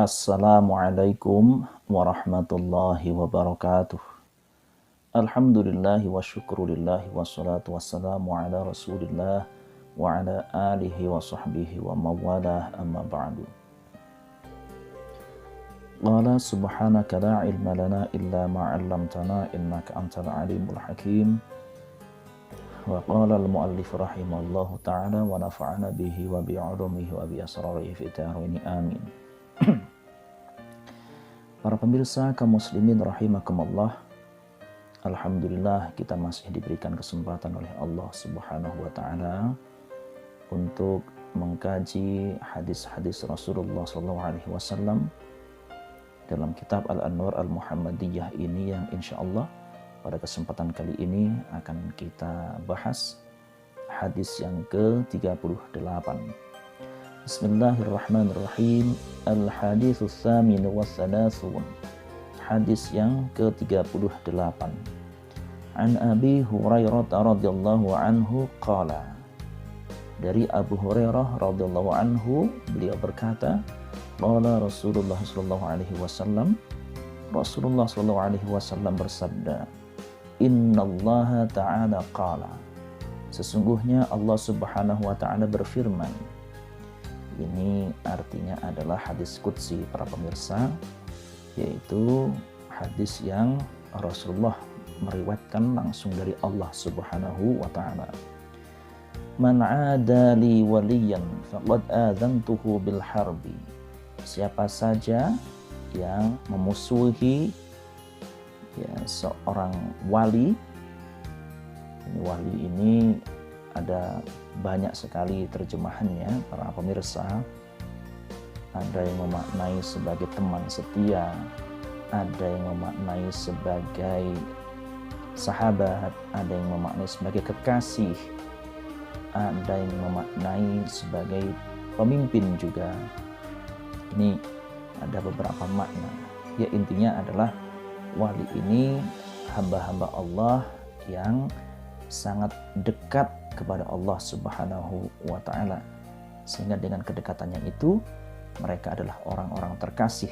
Assalamualaikum warahmatullahi wabarakatuh. Alhamdulillahi wa syukrulillahi wassalatu wassalamu ala rasulillah wa ala alihi wa sahbihi wa mawalah amma ba'du. Qala subhanaka la ilma lana illa ma'allamtana innaka antal alimul hakim. Wa qala al-muallif rahimahullahu ta'ala wa nafa'ana bihi wa bi'ulumihi wa bi asrarihi fi ta'arwini amin. Para pemirsa kaum muslimin rahimakumullah, alhamdulillah kita masih diberikan kesempatan oleh Allah Subhanahu wa taala untuk mengkaji hadis-hadis Rasulullah SAW dalam kitab Al-Anwar Al-Muhammadiyah ini yang insyaallah pada kesempatan kali ini akan kita bahas hadis yang ke-38. Bismillahirrahmanirrahim. Al-haditsus tsamin wa tsalasun. Hadis yang ke-38. An Abi Hurairah radhiyallahu anhu qala. Dari Abu Hurairah radhiyallahu anhu beliau berkata, qala Rasulullah sallallahu alaihi wasallam, Rasulullah sallallahu alaihi wasallam bersabda, innallaha ta'ala qala. Sesungguhnya Allah Subhanahu wa taala berfirman. Ini artinya adalah hadis qudsi para pemirsa, yaitu hadis yang Rasulullah meriwayatkan langsung dari Allah Subhanahu wa taala. Man 'ada li waliyan faqad adzantuhu bil harbi. Siapa saja yang memusuhi seorang wali. Wali ini ada banyak sekali terjemahannya para pemirsa. Ada yang memaknai sebagai teman setia, ada yang memaknai sebagai sahabat, ada yang memaknai sebagai kekasih, ada yang memaknai sebagai pemimpin juga. Ini ada beberapa makna. Ya, intinya adalah wali ini hamba-hamba Allah yang sangat dekat kepada Allah Subhanahu wa taala, sehingga dengan kedekatannya itu mereka adalah orang-orang terkasih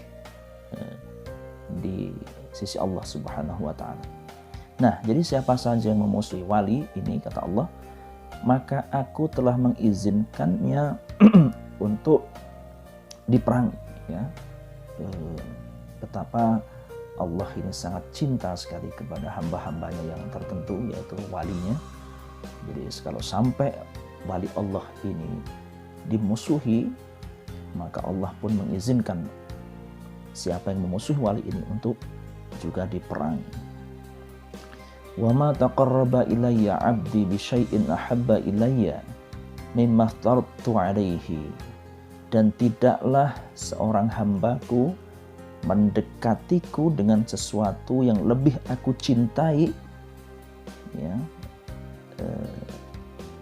di sisi Allah Subhanahu wa taala. Nah, jadi siapa saja yang memusuhi wali ini, kata Allah, maka aku telah mengizinkannya untuk diperangi, ya. Betapa Allah ini sangat cinta sekali kepada hamba-hambanya yang tertentu, yaitu walinya. Jadi kalau sampai wali Allah ini dimusuhi, maka Allah pun mengizinkan siapa yang memusuhi wali ini untuk juga diperangi. Wa ma taqarraba ilayya 'abdi bi syai'in ahabba ilayya mimma aftartu 'alaihi. Dan tidaklah seorang hambaku mendekatiku dengan sesuatu yang lebih aku cintai, ya,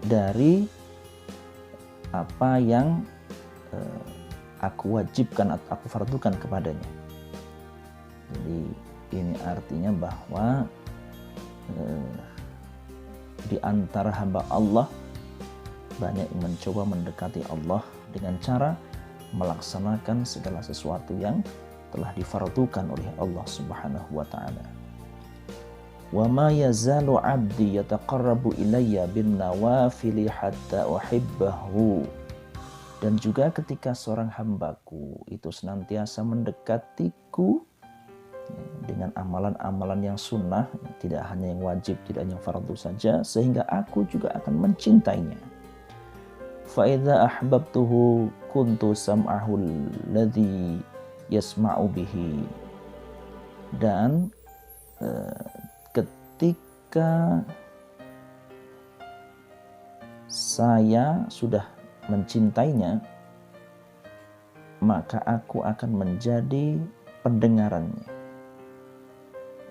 dari apa yang aku wajibkan atau aku fardukan kepadanya. Jadi ini artinya bahwa di antara hamba Allah banyak yang mencoba mendekati Allah dengan cara melaksanakan segala sesuatu yang telah difardukan oleh Allah Subhanahu wa taala. Wa ma yazalu 'abdi yataqarrabu ilayya bin nawafili hatta uhibbahu. Dan juga ketika seorang hambaku itu senantiasa mendekatiku dengan amalan-amalan yang sunnah, tidak hanya yang wajib, tidak hanya yang fardu saja, sehingga aku juga akan mencintainya. Fa idza ahbabtuhu kuntu sam'ahu alladhi yasma'u bihi. Dan ketika saya sudah mencintainya, maka aku akan menjadi pendengarannya.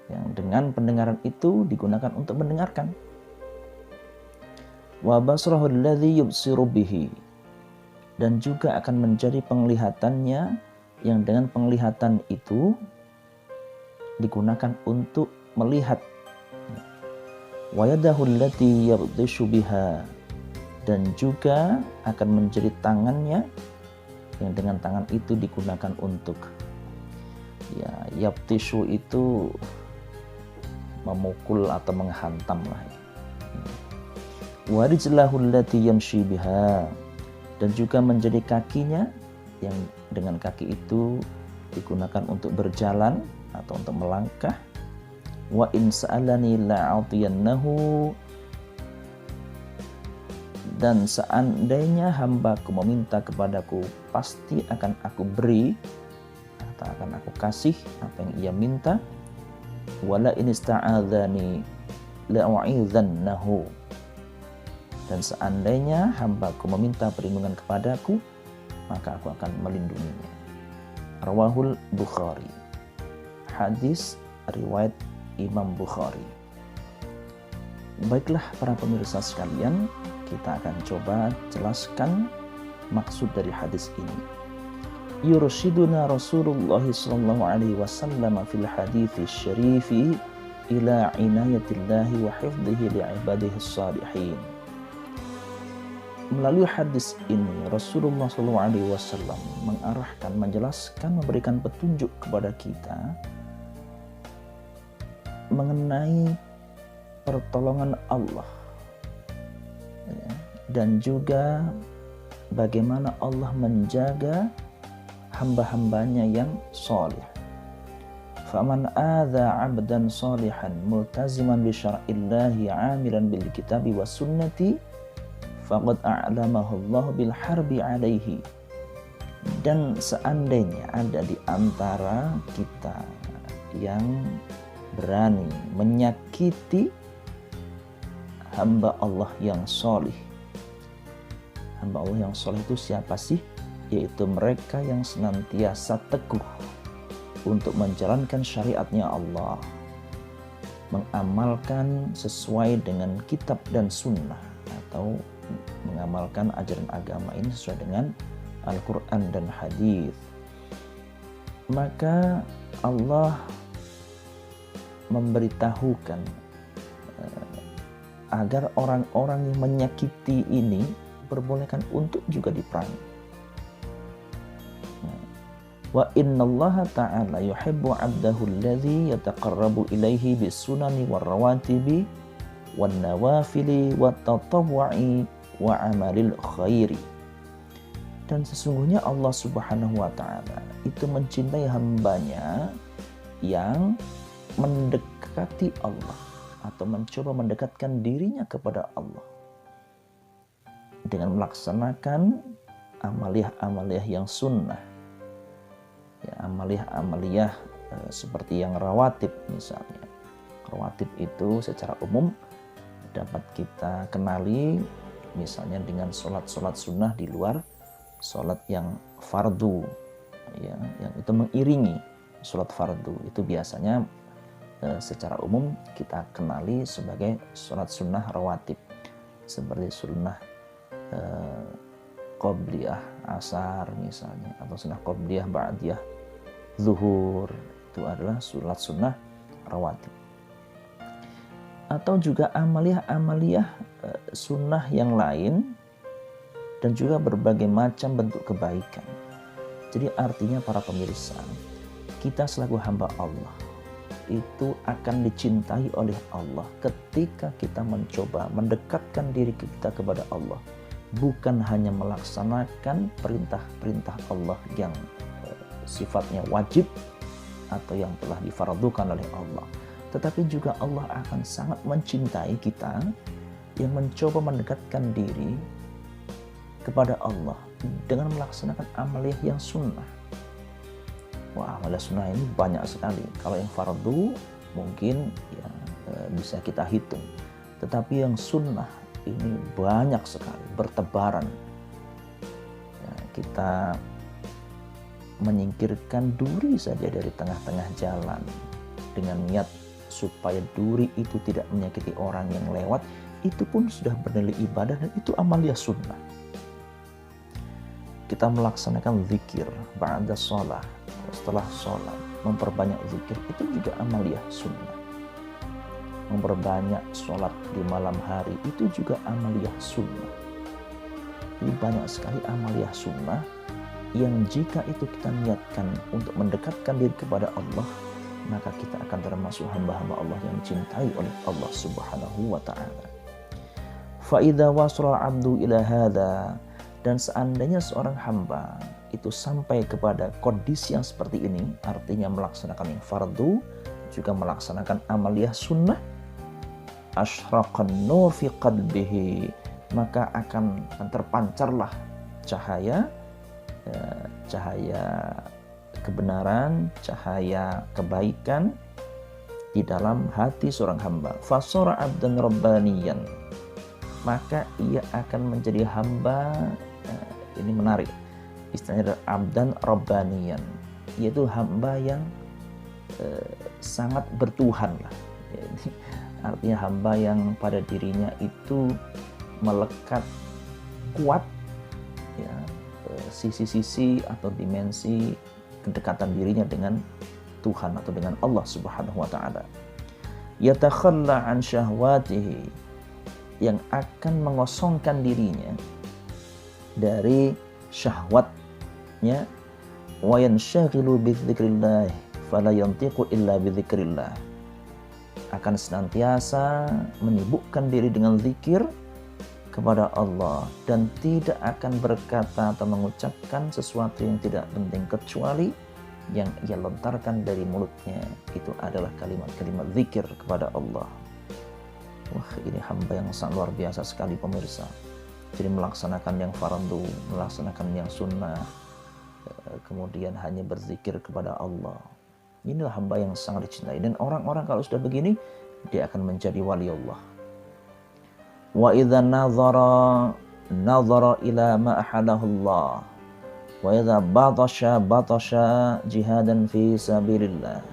Yang dengan pendengaran itu digunakan untuk mendengarkan. Wa basrahu alladhi yubsiru bihi. Dan juga akan menjadi penglihatannya, yang dengan penglihatan itu digunakan untuk melihat. Wa yadahu allati yabdishu biha. Dan juga akan menjadi tangannya yang dengan tangan itu digunakan untuk yaptishu itu memukul atau menghantam lah. Wa rijlahu allati yamshi biha, dan juga menjadi kakinya yang dengan kaki itu digunakan untuk berjalan atau untuk melangkah. Wa in sa'alani la'atiyannahu, dan seandainya hambaku meminta kepadaku, pasti akan aku beri atau akan aku kasih apa yang ia minta. Wala in ista'adzani la'u'idhannahu, dan seandainya hambaku meminta perlindungan kepadaku, maka aku akan melindunginya. Rawahul Bukhari. Hadis riwayat Imam Bukhari. Baiklah para pemirsa sekalian, kita akan coba jelaskan maksud dari hadis ini. Yurshiduna Rasulullah sallallahu alaihi wasallam fil hadits syarifi ila inayatillahi wa hifdhihi li'ibadihi shalihin. Melalui hadis ini Rasulullah SAW mengarahkan, menjelaskan, memberikan petunjuk kepada kita mengenai pertolongan Allah, dan juga bagaimana Allah menjaga hamba-hambanya yang soleh. Faman adza 'abdan salihan multaziman bi syar'illahi 'amilan bil kitabi was sunnati faqad a'lamahu Allah bil harbi 'alaihi. Dan seandainya ada di antara kita yang berani menyakiti hamba Allah yang soleh. Hamba Allah yang soleh itu siapa sih? Yaitu mereka yang senantiasa teguh untuk menjalankan syariatnya Allah, mengamalkan sesuai dengan kitab dan sunnah, atau mengamalkan ajaran agama ini sesuai dengan Al-Quran dan hadis. Maka Allah memberitahukan agar orang-orang yang menyakiti ini diperbolehkan untuk juga diperangi. Wa innallaha ta'ala yuhibbu 'abdahu alladhi yataqarrabu ilaihi bis-sunani war-rawatibi wan-nawafili wat-tatawwu'i wa 'amalil khairi. Dan sesungguhnya Allah Subhanahu wa ta'ala itu mencintai hambanya yang mendekati Allah atau mencoba mendekatkan dirinya kepada Allah dengan melaksanakan amaliyah-amaliyah yang sunnah, amaliyah-amaliyah seperti yang rawatib misalnya. Rawatib itu secara umum dapat kita kenali misalnya dengan sholat-sholat sunnah di luar sholat yang fardu, yang itu mengiringi sholat fardu. Itu biasanya secara umum kita kenali sebagai sholat sunnah rawatib, seperti sunnah qobliyah asar misalnya, atau sunnah qobliyah ba'diyah zuhur. Itu adalah sholat sunnah rawatib. Atau juga amaliyah-amaliyah sunnah yang lain, dan juga berbagai macam bentuk kebaikan. Jadi artinya para pemirsa, kita selaku hamba Allah itu akan dicintai oleh Allah ketika kita mencoba mendekatkan diri kita kepada Allah, bukan hanya melaksanakan perintah-perintah Allah yang sifatnya wajib atau yang telah difardukan oleh Allah, tetapi juga Allah akan sangat mencintai kita yang mencoba mendekatkan diri kepada Allah dengan melaksanakan amaliyah yang sunnah. Wah, amaliyah sunnah ini banyak sekali. Kalau yang fardu mungkin bisa kita hitung, tetapi yang sunnah ini banyak sekali, bertebaran. Kita menyingkirkan duri saja dari tengah-tengah jalan dengan niat supaya duri itu tidak menyakiti orang yang lewat, itu pun sudah bernilai ibadah dan itu amaliyah sunnah. Kita melaksanakan zikir ba'da sholat, setelah sholat memperbanyak zikir, itu juga amaliyah sunnah. Memperbanyak sholat di malam hari, itu juga amaliyah sunnah. Jadi banyak sekali amaliyah sunnah yang jika itu kita niatkan untuk mendekatkan diri kepada Allah, maka kita akan termasuk hamba-hamba Allah yang dicintai oleh Allah Subhanahu wa ta'ala. Fa idza wasala 'abdu ila hadza, dan seandainya seorang hamba itu sampai kepada kondisi yang seperti ini, artinya melaksanakan yang fardu juga melaksanakan amaliyah sunnah, asyraqan nur fi qalbihi, maka akan terpancarlah cahaya kebenaran, cahaya kebaikan di dalam hati seorang hamba. Fasara abdan rabbaniyan, maka ia akan menjadi hamba, ini menarik, istilahnya abdan rabbaniyan, yaitu hamba yang sangat bertuhan lah. Artinya hamba yang pada dirinya itu melekat kuat ya, sisi-sisi atau dimensi kedekatan dirinya dengan Tuhan atau dengan Allah Subhanahu wa ta'ala. Yatakhalla an syahwatihi, yang akan mengosongkan dirinya dari syahwatnya, wa yanshaghilu bi dzikrillah fala yantiqu illa bi dzikrillah, akan senantiasa menyibukkan diri dengan zikir kepada Allah dan tidak akan berkata atau mengucapkan sesuatu yang tidak penting kecuali yang ia lontarkan dari mulutnya itu adalah kalimat-kalimat zikir kepada Allah. Wah, ini hamba yang sangat luar biasa sekali pemirsa. Jadi melaksanakan yang fardu, melaksanakan yang sunnah, kemudian hanya berzikir kepada Allah. Inilah hamba yang sangat dicintai, dan orang-orang kalau sudah begini dia akan menjadi wali Allah. Wa idza nazara ila ma ahalahu Allah wa idza batasha jihadan fi sabilillah,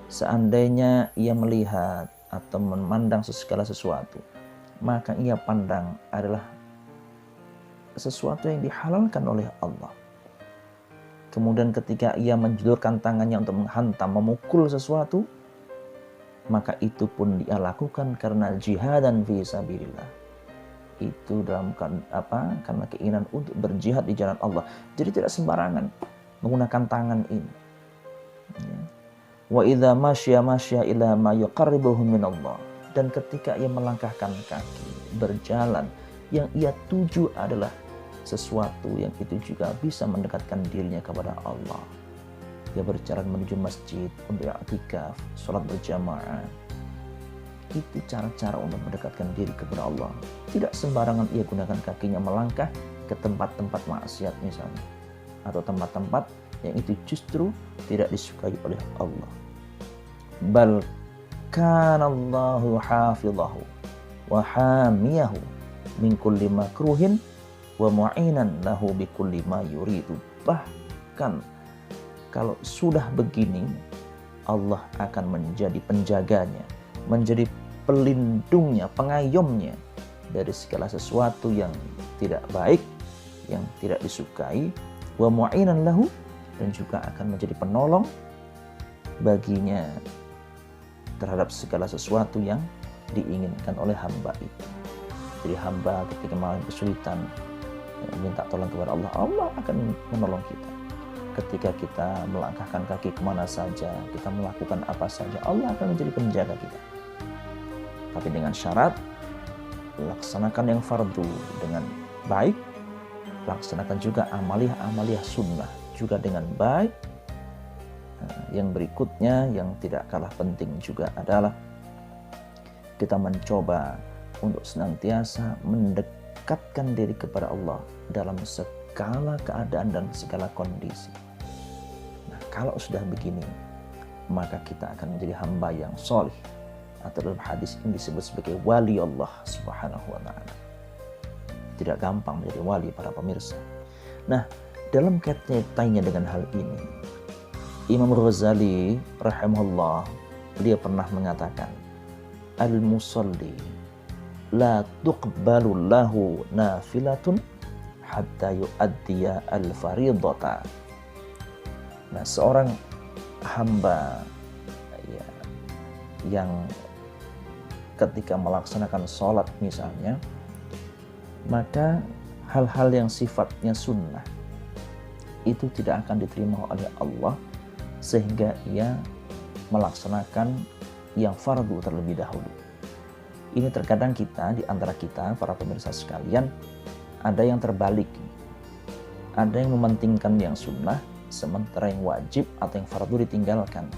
seandainya ia melihat atau memandang segala sesuatu, maka ia pandang adalah sesuatu yang dihalalkan oleh Allah. Kemudian ketika ia menjulurkan tangannya untuk menghantam, memukul sesuatu, maka itu pun dia lakukan karena jihadan fi sabilillah. Itu dalam karena keinginan untuk berjihad di jalan Allah. Jadi tidak sembarangan menggunakan tangan ini. Ya. Wa idza masya ila ma yuqarribuhu minallah, dan ketika ia melangkahkan kaki berjalan, yang ia tuju adalah sesuatu yang itu juga bisa mendekatkan dirinya kepada Allah. Dia berjalan menuju masjid untuk i'tikaf, sholat berjamaah. Itu cara-cara untuk mendekatkan diri kepada Allah. Tidak sembarangan ia gunakan kakinya melangkah ke tempat-tempat maksiat misalnya, atau tempat-tempat yang itu justru tidak disukai oleh Allah. Bal kana Allahu hafizahu wa hamiyahu min kulli makruhin wa mu'inan lahu bi kulli ma yuridu. Bahkan kalau sudah begini, Allah akan menjadi penjaganya, menjadi pelindungnya, pengayomnya dari segala sesuatu yang tidak baik, yang tidak disukai, wa mu'inan lahu, dan juga akan menjadi penolong baginya terhadap segala sesuatu yang diinginkan oleh hamba itu. Jadi hamba ketika mengalami kesulitan, minta tolong kepada Allah, Allah akan menolong kita. Ketika kita melangkahkan kaki kemana saja, kita melakukan apa saja, Allah akan menjadi penjaga kita. Tapi dengan syarat, laksanakan yang fardu dengan baik, laksanakan juga amaliyah sunnah juga dengan baik. Yang berikutnya yang tidak kalah penting juga adalah kita mencoba untuk senantiasa mendekatkan diri kepada Allah dalam segala keadaan dan segala kondisi. Nah, kalau sudah begini, maka kita akan menjadi hamba yang soleh, atau dalam hadis ini disebut sebagai wali Allah Subhanahu wa ta'ala. Tidak gampang menjadi wali para pemirsa. Nah, dalam kaitannya dengan hal ini, Imam Ghazali rahimahullah, beliau pernah mengatakan, al-musalli la tuqbalu lahu nafilatun hatta yu'addiya al-faridata. Nah, seorang hamba ya, yang ketika melaksanakan sholat misalnya, maka hal-hal yang sifatnya sunnah itu tidak akan diterima oleh Allah, sehingga ia melaksanakan yang fardu terlebih dahulu. Ini terkadang kita, di antara kita, para pemirsa sekalian, ada yang terbalik. Ada yang mementingkan yang sunnah, sementara yang wajib atau yang fardu ditinggalkan.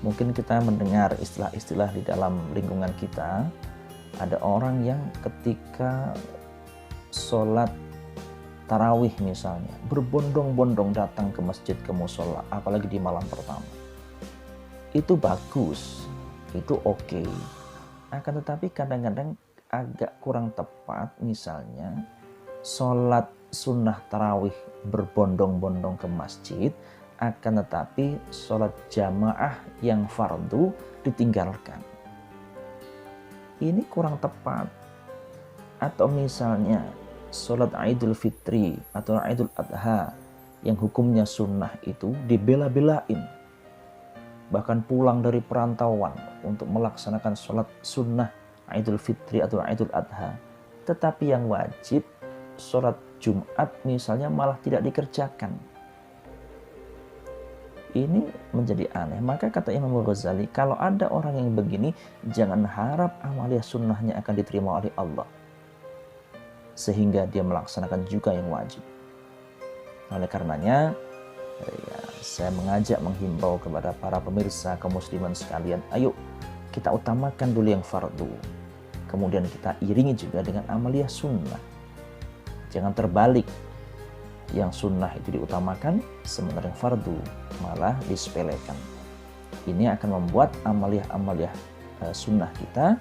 Mungkin kita mendengar istilah-istilah di dalam lingkungan kita, ada orang yang ketika sholat tarawih misalnya, berbondong-bondong datang ke masjid, ke musola, apalagi di malam pertama. Itu bagus, itu oke. Akan tetapi kadang-kadang agak kurang tepat, misalnya sholat sunnah tarawih berbondong-bondong ke masjid, akan tetapi sholat jamaah yang fardu ditinggalkan. Ini kurang tepat. Atau misalnya sholat Idul Fitri atau Idul Adha yang hukumnya sunnah itu dibela-belain. Bahkan pulang dari perantauan untuk melaksanakan sholat sunnah Idul Fitri atau Idul Adha. Tetapi yang wajib, sholat Jumat misalnya, malah tidak dikerjakan. Ini menjadi aneh. Maka kata Imam Ghazali, kalau ada orang yang begini, jangan harap amalia sunnahnya akan diterima oleh Allah, sehingga dia melaksanakan juga yang wajib. Oleh karenanya, saya mengajak, menghimbau kepada para pemirsa kaum muslimin sekalian, ayo kita utamakan dulu yang fardu, kemudian kita iringi juga dengan amalia sunnah. Jangan terbalik, yang sunnah itu diutamakan, sementara yang fardu malah disepelekan. Ini akan membuat amalia-amalia sunnah kita,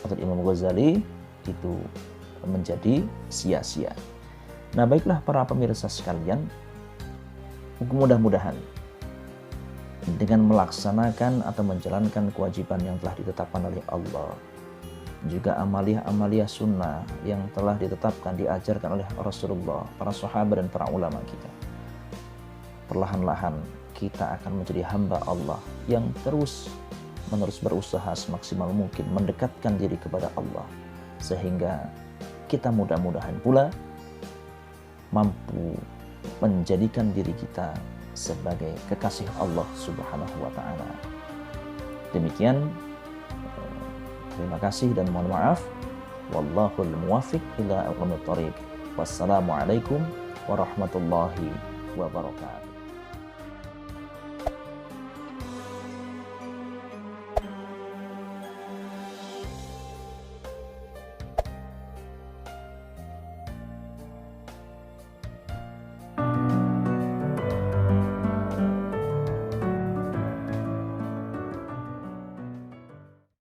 atau Imam Ghazali, itu menjadi sia-sia. Nah, baiklah para pemirsa sekalian, mudah-mudahan dengan melaksanakan atau menjalankan kewajiban yang telah ditetapkan oleh Allah, juga amalia-amalia sunnah yang telah ditetapkan, diajarkan oleh Rasulullah, para sahabat dan para ulama kita, perlahan-lahan kita akan menjadi hamba Allah yang terus-menerus berusaha semaksimal mungkin mendekatkan diri kepada Allah, sehingga kita mudah-mudahan pula mampu menjadikan diri kita sebagai kekasih Allah Subhanahu wa Ta'ala. Demikian, terima kasih dan mohon maaf. Wallahul muwaffiq ila aqwamit thoriq. Wassalamualaikum warahmatullahi wabarakatuh.